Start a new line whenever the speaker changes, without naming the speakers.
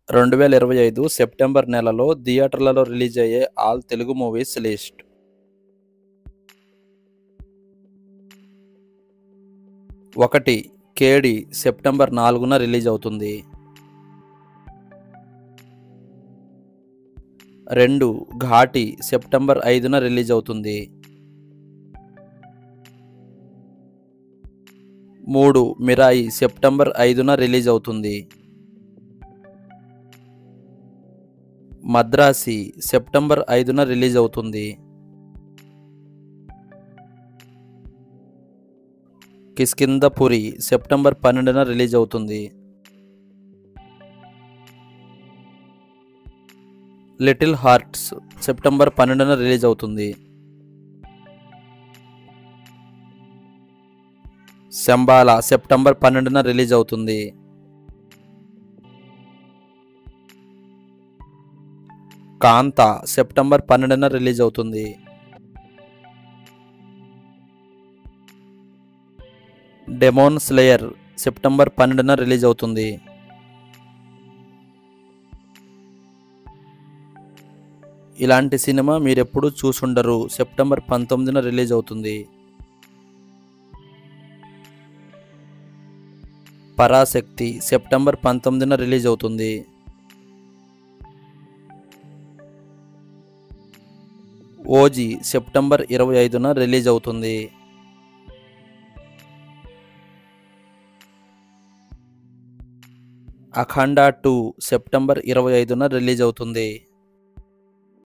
2025 September నెలలో థియేటర్లలో release అయ్యే ఆల్ తెలుగు మూవీస్ లిస్ట్. 1. కేడి సెప్టెంబర్ 4న రిలీజ్ అవుతుంది. 2. ఘాటి సెప్టెంబర్ 5న రిలీజ్ అవుతుంది. 3. మిరాయి సెప్టెంబర్ 5న రిలీజ్ అవుతుంది. మద్రాసి సెప్టెంబర్ 5న రిలీజ్ అవుతుంది. కిష్కింధపురి సెప్టెంబర్ 12న రిలీజ్ అవుతుంది. లిటిల్ హార్ట్స్ సెప్టెంబర్ 12న రిలీజ్ అవుతుంది. శంబాలా సెప్టెంబర్ 12న రిలీజ్ అవుతుంది. కాంతా సెప్టెంబర్ 12న రిలీజ్ అవుతుంది. డెమోన్ స్లేయర్ సెప్టెంబర్ 12న రిలీజ్ అవుతుంది. ఇలాంటి సినిమా మీరెప్పుడు చూసుండరు సెప్టెంబర్ 19న రిలీజ్ అవుతుంది. పరాశక్తి సెప్టెంబర్ 19న రిలీజ్ అవుతుంది. ఓజీ సెప్టెంబర్ 25న రిలీజ్ అవుతుంది. అఖండ 2 సెప్టెంబర్ 25న రిలీజ్ అవుతుంది.